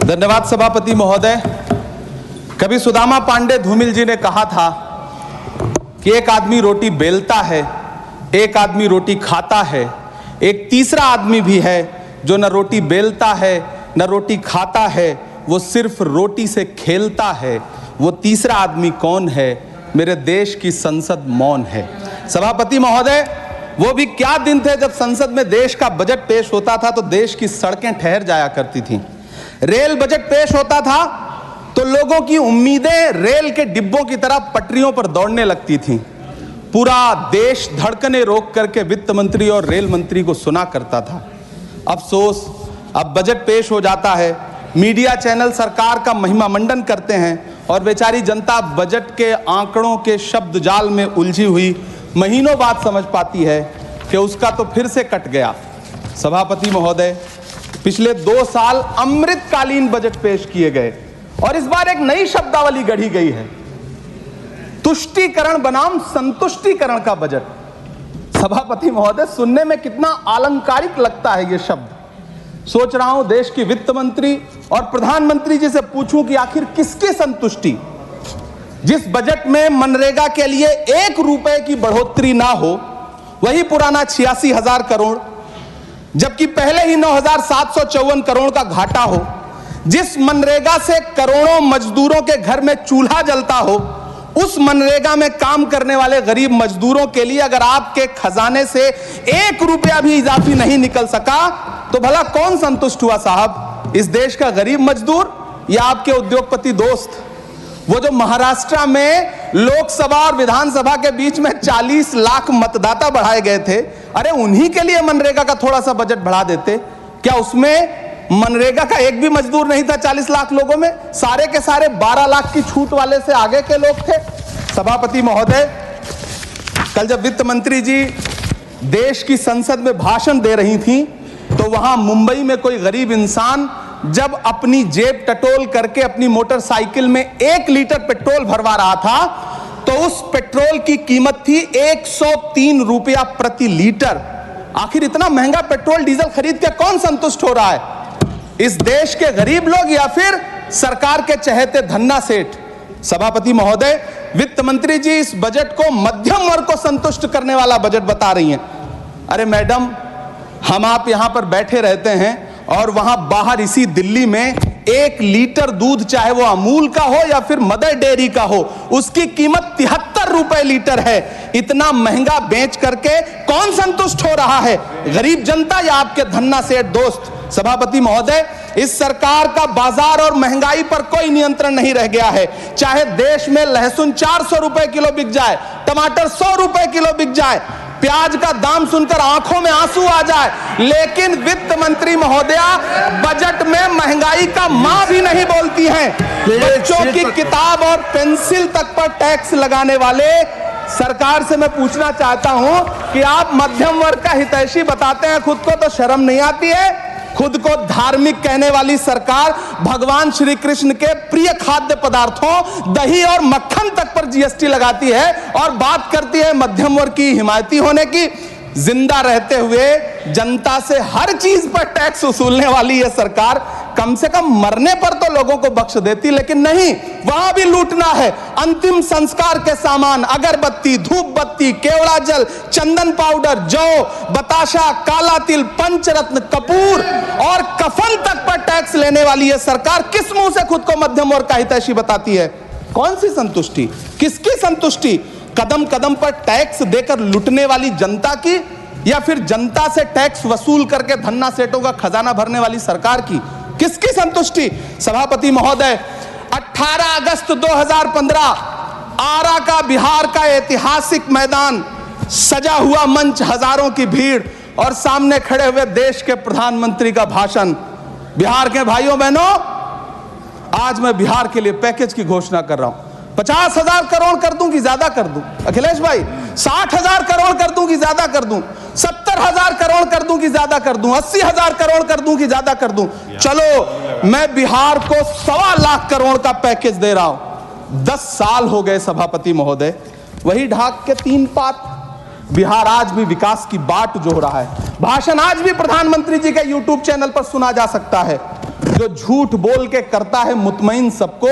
धन्यवाद सभापति महोदय। कभी सुदामा पांडे धूमिल जी ने कहा था कि एक आदमी रोटी बेलता है, एक आदमी रोटी खाता है, एक तीसरा आदमी भी है जो न रोटी बेलता है न रोटी खाता है, वो सिर्फ रोटी से खेलता है। वो तीसरा आदमी कौन है? मेरे देश की संसद मौन है। सभापति महोदय, वो भी क्या दिन थे जब संसद में देश का बजट पेश होता था तो देश की सड़कें ठहर जाया करती थीं। रेल बजट पेश होता था तो लोगों की उम्मीदें रेल के डिब्बों की तरह पटरियों पर दौड़ने लगती थीं। पूरा देश धड़कने रोक करके वित्त मंत्री और रेल मंत्री को सुना करता था। अफसोस, अब बजट पेश हो जाता है, मीडिया चैनल सरकार का महिमा मंडन करते हैं और बेचारी जनता बजट के आंकड़ों के शब्द जाल में उलझी हुई महीनों बाद समझ पाती है कि उसका तो फिर से कट गया। सभापति महोदय, पिछले 2 साल अमृतकालीन बजट पेश किए गए और इस बार एक नई शब्दावली गढ़ी गई है, तुष्टीकरण बनाम संतुष्टीकरण का बजट। सभापति महोदय, सुनने में कितना अलंकारिक लगता है ये शब्द। सोच रहा हूं देश की वित्त मंत्री और प्रधानमंत्री जी से पूछूं कि आखिर किसकी संतुष्टि? जिस बजट में मनरेगा के लिए 1 रुपए की बढ़ोतरी ना हो, वही पुराना 86,000 करोड़, जबकि पहले ही 9,754 करोड़ का घाटा हो, जिस मनरेगा से करोड़ों मजदूरों के घर में चूल्हा जलता हो, उस मनरेगा में काम करने वाले गरीब मजदूरों के लिए अगर आपके खजाने से 1 रुपया भी इजाफी नहीं निकल सका तो भला कौन संतुष्ट हुआ साहब? इस देश का गरीब मजदूर या आपके उद्योगपति दोस्त? वो जो महाराष्ट्र में लोकसभा और विधानसभा के बीच में 40 लाख मतदाता बढ़ाए गए थे, अरे उन्हीं के लिए मनरेगा का थोड़ा सा बजट बढ़ा देते। क्या उसमें मनरेगा का एक भी मजदूर नहीं था 40 लाख लोगों में? सारे के सारे 12 लाख की छूट वाले से आगे के लोग थे। सभापति महोदय, कल जब वित्त मंत्री जी देश की संसद में भाषण दे रही थी तो वहां मुंबई में कोई गरीब इंसान जब अपनी जेब टटोल करके अपनी मोटरसाइकिल में 1 लीटर पेट्रोल भरवा रहा था तो उस पेट्रोल की कीमत थी 103 रुपया प्रति लीटर। आखिर इतना महंगा पेट्रोल डीजल खरीद के कौन संतुष्ट हो रहा है? इस देश के गरीब लोग या फिर सरकार के चहेते धन्ना सेठ? सभापति महोदय, वित्त मंत्री जी इस बजट को मध्यम वर्ग को संतुष्ट करने वाला बजट बता रही हैं। अरे मैडम, हम आप यहां पर बैठे रहते हैं और वहां बाहर इसी दिल्ली में 1 लीटर दूध, चाहे वो अमूल का हो या फिर मदर डेयरी का हो, उसकी कीमत 73 रुपए लीटर है। इतना महंगा बेच करके कौन संतुष्ट हो रहा है? गरीब जनता या आपके धन्ना सेठ दोस्त? सभापति महोदय, इस सरकार का बाजार और महंगाई पर कोई नियंत्रण नहीं रह गया है। चाहे देश में लहसुन 400 रुपए किलो बिक जाए, टमाटर 100 रुपए किलो बिक जाए, प्याज का दाम सुनकर आंखों में आंसू आ जाए, लेकिन वित्त मंत्री महोदया बजट में महंगाई का मां भी नहीं बोलती हैं। बच्चों की किताब और पेंसिल तक पर टैक्स लगाने वाले सरकार से मैं पूछना चाहता हूं कि आप मध्यम वर्ग का हितैषी बताते हैं खुद को, तो शर्म नहीं आती है? खुद को धार्मिक कहने वाली सरकार भगवान श्री कृष्ण के प्रिय खाद्य पदार्थों दही और मक्खन तक पर जीएसटी लगाती है और बात करती है मध्यम वर्ग की हिमायती होने की। जिंदा रहते हुए जनता से हर चीज पर टैक्स वसूलने वाली यह सरकार कम से कम मरने पर तो लोगों को बख्श देती, लेकिन नहीं, वहां भी लूटना है। अंतिम संस्कार के सामान, अगरबत्ती, धूप बत्ती, केवड़ा जल, चंदन पाउडर, जौ, बताशा, काला तिल, पंचरत्न, कपूर और कफन तक पर टैक्स लेने वाली यह सरकार किस मुंह से खुद को मध्यम वर्ग का हितैषी बताती है? कौन सी संतुष्टि? किसकी संतुष्टि? कदम कदम पर टैक्स देकर लुटने वाली जनता की या फिर जनता से टैक्स वसूल करके धन्ना सेठों का खजाना भरने वाली सरकार की? किसकी संतुष्टि? सभापति महोदय, 18 अगस्त 2015 आरा का बिहार का ऐतिहासिक मैदान, सजा हुआ मंच, हजारों की भीड़ और सामने खड़े हुए देश के प्रधानमंत्री का भाषण। बिहार के भाइयों बहनों, आज मैं बिहार के लिए पैकेज की घोषणा कर रहा हूं। 50,000 करोड़ कर दूं कि ज्यादा कर दूं? अखिलेश भाई, 60,000 करोड़ कर दूं कि ज्यादा कर दूं? 70,000 करोड़ कर दूं कि ज्यादा कर दूं? 80,000 करोड़ कर दूं कि ज्यादा कर दूं? चलो, मैं बिहार को 1.25 लाख करोड़ का पैकेज दे रहा हूं। 10 साल हो गए सभापति महोदय, वही ढाक के 3 पात। बिहार आज भी विकास की बाट जोह रहा है। भाषण आज भी प्रधानमंत्री जी के YouTube चैनल पर सुना जा सकता है। जो झूठ बोल के करता है मुतमईन सबको,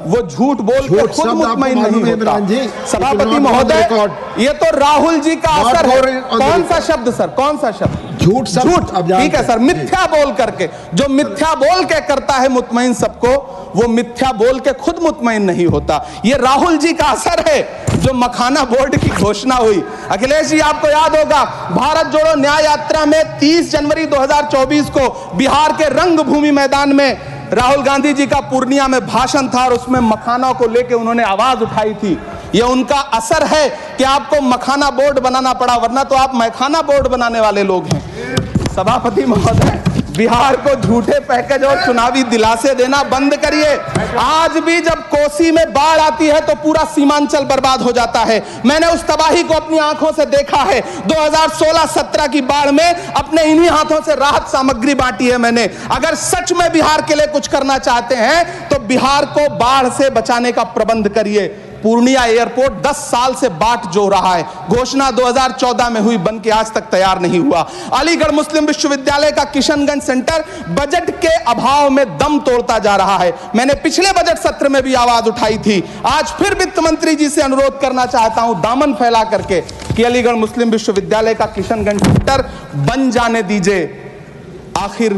वो झूठ बोल के खुद मुतमईन नहीं होता। सभापति महोदय, ये तो राहुल जी का असर है। कौन सा शब्द सर, कौन सा शब्द? झूठ। ठीक है सर, मिथ्या बोल करके, जो मिथ्या बोल के करता है मुतमईन सबको, वो मिथ्या बोल के खुद मुतमईन नहीं होता। ये राहुल जी का असर है। जो मखाना बोर्ड की घोषणा हुई, अखिलेश जी आपको याद होगा, भारत जोड़ो न्याय यात्रा में 30 जनवरी 2024 को बिहार के रंगभूमि मैदान में राहुल गांधी जी का पूर्णिया में भाषण था और उसमें मखाना को लेकर उन्होंने आवाज उठाई थी। ये उनका असर है कि आपको मखाना बोर्ड बनाना पड़ा, वरना तो आप मैखाना बोर्ड बनाने वाले लोग हैं। सभापति महोदय, बिहार को झूठे पैकेज और चुनावी दिलासे देना बंद करिए। आज भी जब कोसी में बाढ़ आती है तो पूरा सीमांचल बर्बाद हो जाता है। मैंने उस तबाही को अपनी आंखों से देखा है। 2016-17 की बाढ़ में अपने इन्हीं हाथों से राहत सामग्री बांटी है मैंने। अगर सच में बिहार के लिए कुछ करना चाहते हैं तो बिहार को बाढ़ से बचाने का प्रबंध करिए। पूर्णिया एयरपोर्ट 10 साल से बाट जो रहा है, घोषणा 2014 में हुई, बन के आज तक तैयार नहीं हुआ। अलीगढ़ मुस्लिम विश्वविद्यालय का किशनगंज सेंटर बजट के अभाव में दम तोड़ता जा रहा है। मैंने पिछले बजट सत्र में भी आवाज उठाई थी। आज फिर वित्त मंत्री जी से अनुरोध करना चाहता हूं, दामन फैला करके, कि अलीगढ़ मुस्लिम विश्वविद्यालय का किशनगंज सेंटर बन जाने दीजिए। आखिर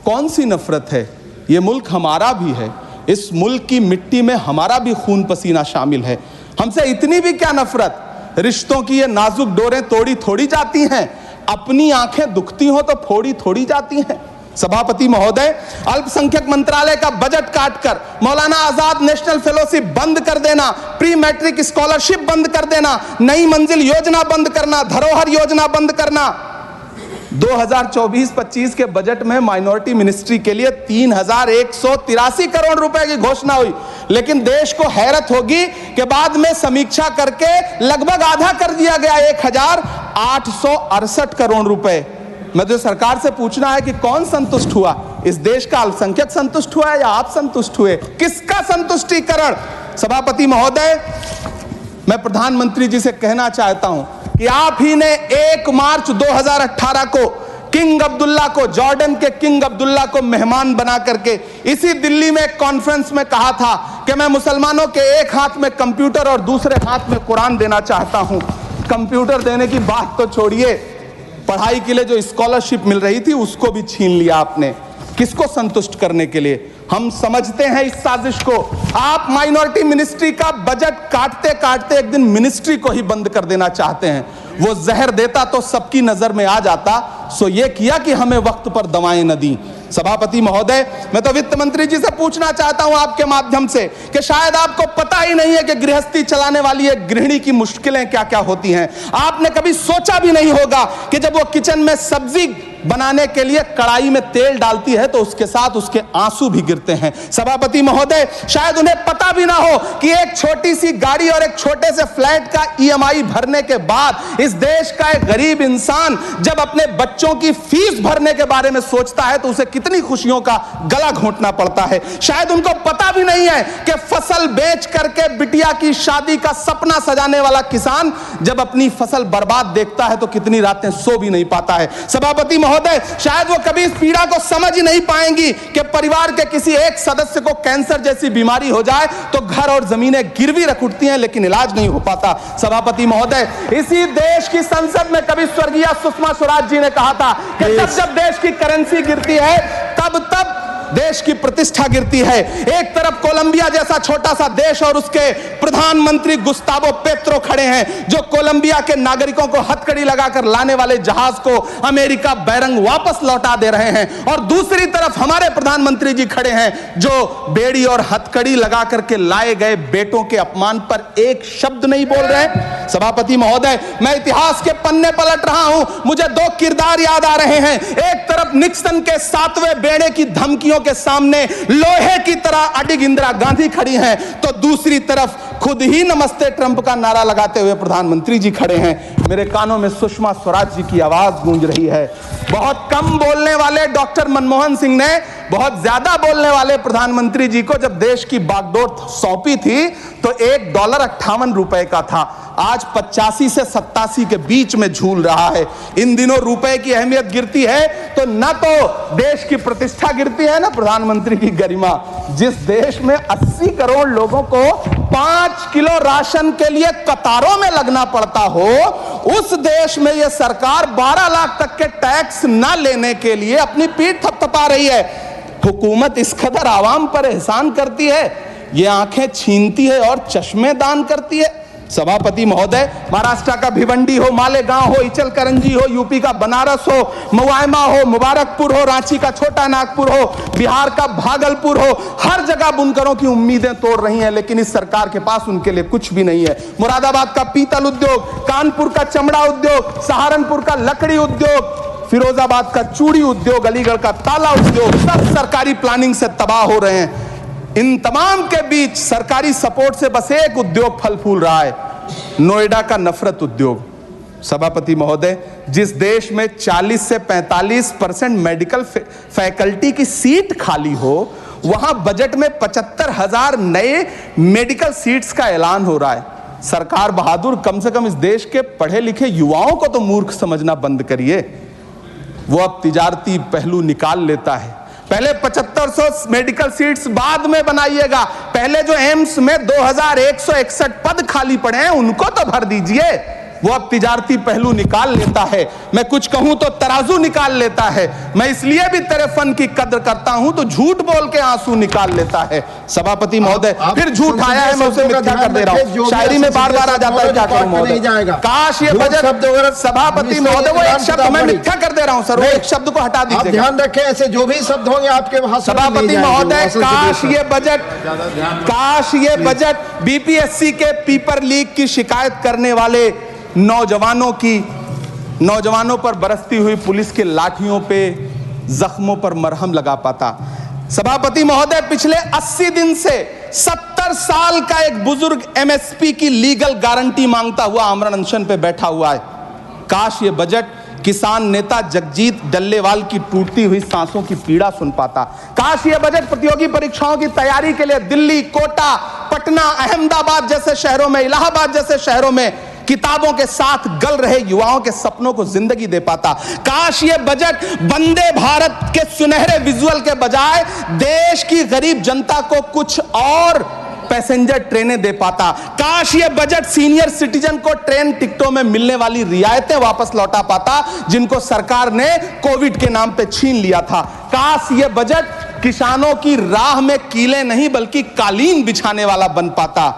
कौन सी नफरत है? यह मुल्क हमारा भी है, इस मुल्क की मिट्टी में हमारा भी खून पसीना शामिल है। हमसे इतनी भी क्या नफरत? रिश्तों की ये नाजुक डोरें तोड़ी थोड़ी जाती हैं, अपनी आंखें दुखती हो तो फोड़ी थोड़ी जाती हैं। सभापति महोदय, अल्पसंख्यक मंत्रालय का बजट काटकर मौलाना आजाद नेशनल फेलोशिप बंद कर देना, प्री मैट्रिक स्कॉलरशिप बंद कर देना, नई मंजिल योजना बंद करना, धरोहर योजना बंद करना। 2024-25 के बजट में माइनॉरिटी मिनिस्ट्री के लिए 3183 करोड़ रुपए की घोषणा हुई, लेकिन देश को हैरत होगी कि बाद में समीक्षा करके लगभग आधा कर दिया गया, 1868 करोड़ रुपए। मुझे सरकार से पूछना है कि कौन संतुष्ट हुआ? इस देश का अल्पसंख्यक संतुष्ट हुआ है या आप संतुष्ट हुए? किसका संतुष्टिकरण? सभापति महोदय, मैं प्रधानमंत्री जी से कहना चाहता हूं कि आप ही ने 1 मार्च 2018 को किंग अब्दुल्ला को, जॉर्डन के किंग अब्दुल्ला को मेहमान बना करके इसी दिल्ली में एक कॉन्फ्रेंस में कहा था कि मैं मुसलमानों के एक हाथ में कंप्यूटर और दूसरे हाथ में कुरान देना चाहता हूं। कंप्यूटर देने की बात तो छोड़िए, पढ़ाई के लिए जो स्कॉलरशिप मिल रही थी उसको भी छीन लिया आपने। किसको संतुष्ट करने के लिए? हम समझते हैं इस साजिश को। आप माइनॉरिटी मिनिस्ट्री का बजट काटते काटते एक दिन मिनिस्ट्री को ही बंद कर देना चाहते हैं। वो जहर देता तो सबकी नजर में आ जाता, सो ये किया कि हमें वक्त पर दवाएं न दी। सभापति महोदय, मैं तो वित्त मंत्री जी से पूछना चाहता हूं आपके माध्यम से कि शायद आपको पता ही नहीं है कि गृहस्थी चलाने वाली एक गृहिणी की मुश्किलें क्या क्या होती हैं। आपने कभी सोचा भी नहीं होगा कि जब वो किचन में सब्जी बनाने के लिए कढ़ाई में तेल डालती है तो उसके साथ उसके आंसू भी गिरते हैं। सभापति महोदय, शायद उन्हें पता भी ना हो कि एक छोटी सी गाड़ी और एक छोटे से फ्लैट का EMI भरने के बाद इस देश का एक गरीब इंसान जब अपने बच्चों की फीस भरने के बारे में सोचता है तो उसे कितनी खुशियों का गला घोंटना पड़ता है। शायद उनको पता भी नहीं है कि फसल बेच करके बिटिया की शादी का सपना सजाने वाला किसान जब अपनी फसल बर्बाद देखता है तो कितनी रातें सो भी नहीं पाता है। सभापति महोदय, शायद वो कभी इस पीड़ा को समझ ही नहीं पाएंगी कि परिवार के किसी एक सदस्य को कैंसर जैसी बीमारी हो जाए तो घर और जमीनें गिरवी रख उठती हैं लेकिन इलाज नहीं हो पाता। सभापति महोदय, इसी देश की संसद में कभी स्वर्गीय सुषमा स्वराज जी ने कहा था कि जब देश की करेंसी गिरती है तब देश की प्रतिष्ठा गिरती है। एक तरफ कोलंबिया जैसा छोटा सा देश और उसके प्रधानमंत्री गुस्तावो पेत्रो खड़े हैं जो कोलंबिया के नागरिकों को हथकड़ी लगाकर लाने वाले जहाज को अमेरिका बैरंग वापस लौटा दे रहे हैं, और दूसरी तरफ हमारे प्रधानमंत्री जी खड़े हैं जो बेड़ी और हथकड़ी लगा करके लाए गए बेटों के अपमान पर एक शब्द नहीं बोल रहे। सभापति महोदय, मैं इतिहास के पन्ने पलट रहा हूं, मुझे 2 किरदार याद आ रहे हैं। एक तरफ निक्सन के 7वें बेड़े की धमकियों के सामने लोहे की तरह अडिग इंदिरा गांधी खड़ी हैं, तो दूसरी तरफ खुद ही नमस्ते ट्रंप का नारा लगाते हुए प्रधानमंत्री जी खड़े हैं। मेरे कानों में सुषमा स्वराज जी की आवाज गूंज रही है। बहुत कम बोलने वाले डॉक्टर मनमोहन सिंह ने बहुत ज्यादा बोलने वाले प्रधानमंत्री जी को जब देश की बागडोर सौंपी थी तो $1.58 का था, आज 85 से 87 के बीच में झूल रहा है। इन दिनों रुपए की अहमियत गिरती है तो न तो देश की प्रतिष्ठा गिरती है ना प्रधानमंत्री की गरिमा। जिस देश में 80 करोड़ लोगों को 5 किलो राशन के लिए कतारों में लगना पड़ता हो, उस देश में यह सरकार 12 लाख तक के टैक्स न लेने के लिए अपनी पीठ थपथपा रही है। हुकूमत इस कदर आवाम पर एहसान करती है, ये आंखें छीनती है और चश्मे दान करती है। सभापति महोदय, महाराष्ट्र का भिवंडी हो, मालेगांव हो, इचलकरंजी हो, यूपी का बनारस हो, मुआयमा हो, मुबारकपुर हो, रांची का छोटा नागपुर हो, बिहार का भागलपुर हो, हर जगह बुनकरों की उम्मीदें तोड़ रही हैं, लेकिन इस सरकार के पास उनके लिए कुछ भी नहीं है। मुरादाबाद का पीतल उद्योग, कानपुर का चमड़ा उद्योग, सहारनपुर का लकड़ी उद्योग, फिरोजाबाद का चूड़ी उद्योग, अलीगढ़ का ताला उद्योग, सब सरकारी प्लानिंग से तबाह हो रहे हैं। इन तमाम के बीच सरकारी सपोर्ट से बस एक उद्योग फल फूल रहा है, नोएडा का नफरत उद्योग। सभापति महोदय, जिस देश में 40 से 45% मेडिकल फैकल्टी की सीट खाली हो, वहां बजट में 75,000 नए मेडिकल सीट्स का ऐलान हो रहा है। सरकार बहादुर, कम से कम इस देश के पढ़े लिखे युवाओं को तो मूर्ख समझना बंद करिए। वो अब तिजारती पहलू निकाल लेता है। पहले 7500 मेडिकल सीट्स बाद में बनाइएगा, पहले जो एम्स में 2161 पद खाली पड़े हैं उनको तो भर दीजिए। वो अब तिजारती पहलू निकाल लेता है। मैं कुछ कहूं तो तराजू निकाल लेता है। मैं इसलिए भी तेरे फन की कद्र करता हूं तो झूठ बोल के आंसू निकाल लेता है। सभापति महोदय, फिर झूठ आया है, मैं उसे मिथ्या कर दे रहा हूं। शायरी में बार बार आ जाता है, क्या करूं महोदय। काश ये बजट, सभापति महोदय, वो एक शब्द मैं मिथ्या कर दे रहा हूं सर, वो एक शब्द को हटा दीजिए। ध्यान रखें, ऐसे जो भी शब्द होंगे आपके वहां। सभापति महोदय, काश ये बजट बीपीएससी के पेपर लीक की शिकायत करने वाले नौजवानों पर बरसती हुई पुलिस के लाठियों पे जख्मों पर मरहम लगा पाता। सभापति महोदय, पिछले 80 दिन से 70 साल का एक बुजुर्ग एमएसपी की लीगल गारंटी मांगता हुआ आमरण अनशन पे बैठा हुआ है। काश ये बजट किसान नेता जगजीत डल्लेवाल की टूटती हुई सांसों की पीड़ा सुन पाता। काश ये बजट प्रतियोगी परीक्षाओं की तैयारी के लिए दिल्ली, कोटा, पटना, अहमदाबाद जैसे शहरों में, इलाहाबाद जैसे शहरों में किताबों के साथ गल रहे युवाओं के सपनों को जिंदगी दे पाता। काश ये बजट वंदे भारत के सुनहरे विजुअल के बजाय देश की गरीब जनता को कुछ और पैसेंजर ट्रेनें दे पाता। काश ये बजट सीनियर सिटीजन को ट्रेन टिकटों में मिलने वाली रियायतें वापस लौटा पाता, जिनको सरकार ने कोविड के नाम पे छीन लिया था। काश ये बजट किसानों की राह में कीले नहीं बल्कि कालीन बिछाने वाला बन पाता।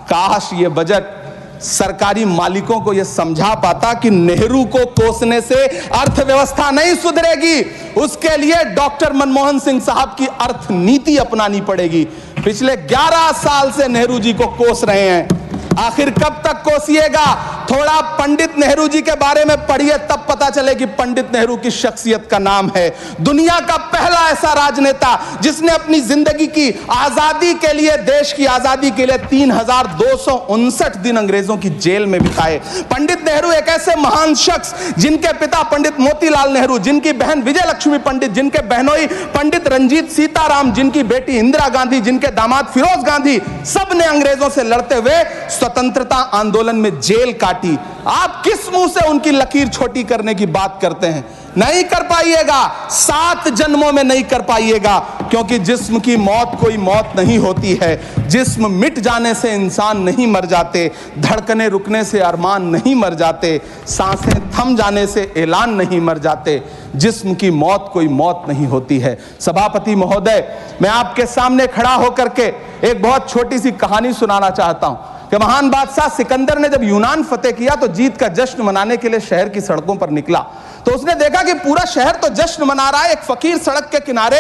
काश ये बजट सरकारी मालिकों को यह समझा पाता कि नेहरू को कोसने से अर्थव्यवस्था नहीं सुधरेगी, उसके लिए डॉक्टर मनमोहन सिंह साहब की अर्थ नीति अपनानी पड़ेगी। पिछले 11 साल से नेहरू जी को कोस रहे हैं, आखिर कब तक कोसिएगा। थोड़ा पंडित नेहरू जी के बारे में पढ़िए, तब पता चले कि पंडित नेहरू की शख्सियत का नाम है। दुनिया का पहला ऐसा राजनेता जिसने अपनी जिंदगी की आजादी के लिए, देश की आजादी के लिए 3259 दिन अंग्रेजों की जेल में बिताए। पंडित नेहरू एक ऐसे महान शख्स जिनके पिता पंडित मोतीलाल नेहरू, जिनकी बहन विजय लक्ष्मी पंडित, जिनके बहनोई पंडित रंजीत सीताराम, जिनकी बेटी इंदिरा गांधी, जिनके दामाद फिरोज गांधी, सब ने अंग्रेजों से लड़ते हुए स्वतंत्रता आंदोलन में जेल काटी। आप किस मुंह से उनकी लकीर छोटी करने की बात करते हैं? नहीं कर पाइएगा, 7 जन्मों में नहीं कर पाइएगा, क्योंकि जिस्म की मौत कोई मौत नहीं होती है। जिस्म मिट जाने से इंसान नहीं मर जाते, धड़कने रुकने से अरमान नहीं मर जाते, सांसें थम जाने से ऐलान नहीं मर जाते। जिस्म की मौत कोई मौत नहीं होती है। सभापति महोदय, मैं आपके सामने खड़ा होकर के एक बहुत छोटी सी कहानी सुनाना चाहता हूं कि महान बादशाह सिकंदर ने जब यूनान फतेह किया तो जीत का जश्न मनाने के लिए शहर की सड़कों पर निकला, तो उसने देखा कि पूरा शहर तो जश्न मना रहा है, एक फकीर सड़क के किनारे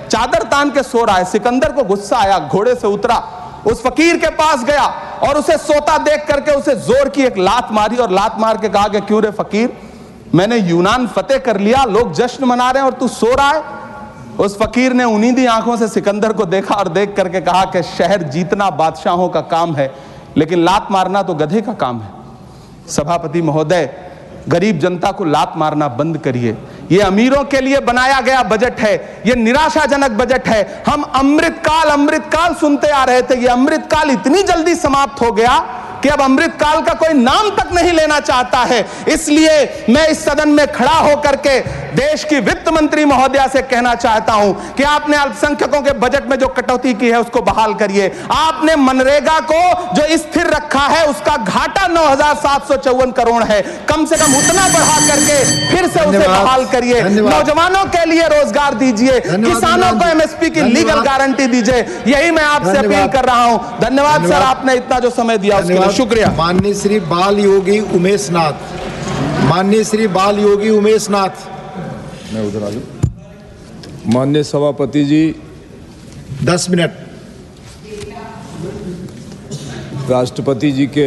चादर तान के सो रहा है। सिकंदर को गुस्सा आया, घोड़े से उतरा, उस फकीर के पास गया और उसे सोता देख करके उसे जोर की एक लात मारी और लात मार के कहा कि क्यों रे फकीर, मैंने यूनान फतेह कर लिया, लोग जश्न मना रहे हैं और तू सो रहा है। उस फकीर ने उन्नीदी आंखों से सिकंदर को देखा और देख करके कहा कि शहर जीतना बादशाहों का काम है, लेकिन लात मारना तो गधे का काम है। सभापति महोदय, गरीब जनता को लात मारना बंद करिए। ये अमीरों के लिए बनाया गया बजट है, ये निराशाजनक बजट है। हम अमृतकाल सुनते आ रहे थे, ये अमृतकाल इतनी जल्दी समाप्त हो गया कि अब अमृतकाल का कोई नाम तक नहीं लेना चाहता है। इसलिए मैं इस सदन में खड़ा होकर के देश की वित्त मंत्री महोदया से कहना चाहता हूं कि आपने अल्पसंख्यकों के बजट में जो कटौती की है उसको बहाल करिए। आपने मनरेगा को जो स्थिर रखा है उसका घाटा 9,754 करोड़ है, कम से कम उतना बढ़ा करके फिर से उसे बहाल करिए। नौजवानों के लिए रोजगार दीजिए, किसानों को एमएसपी की लीगल गारंटी दीजिए। यही मैं आपसे अपील कर रहा हूं। धन्यवाद सर, आपने इतना जो समय दिया उसके लिए शुक्रिया। माननीय श्री बाल योगी उमेश नाथ, माननीय श्री बाल योगी उमेश नाथ। मैं उधर आ जाऊं। माननीय सभापति जी, 10 मिनट। राष्ट्रपति जी के